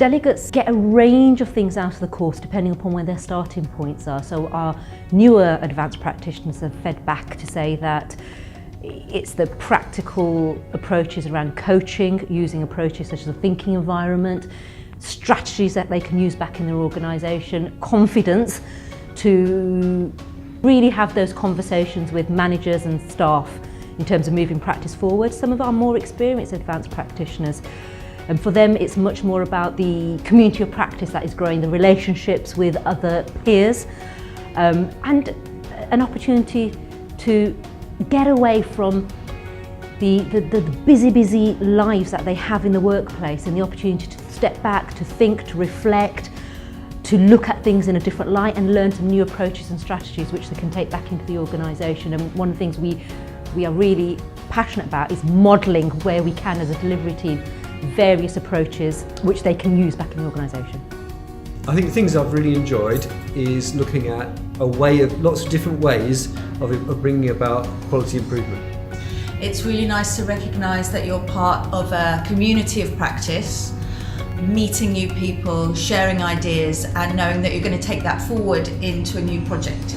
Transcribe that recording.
delegates get a range of things out of the course depending upon where their starting points are. So our newer advanced practitioners have fed back to say that it's the practical approaches around coaching, using approaches such as a thinking environment, strategies that they can use back in their organisation, confidence to really have those conversations with managers and staff in terms of moving practice forward. Some of our more experienced advanced practitioners, and for them it's much more about the community of practice that is growing, the relationships with other peers, and an opportunity to get away from the busy lives that they have in the workplace, and the opportunity to step back, to think, to reflect, to look at things in a different light and learn some new approaches and strategies which they can take back into the organisation. And one of the things we are really passionate about is modelling where we can as a delivery team various approaches which they can use back in the organisation. I think the things I've really enjoyed is looking at a way of lots of different ways of bringing about quality improvement. It's really nice to recognise that you're part of a community of practice, meeting new people, sharing ideas and knowing that you're going to take that forward into a new project.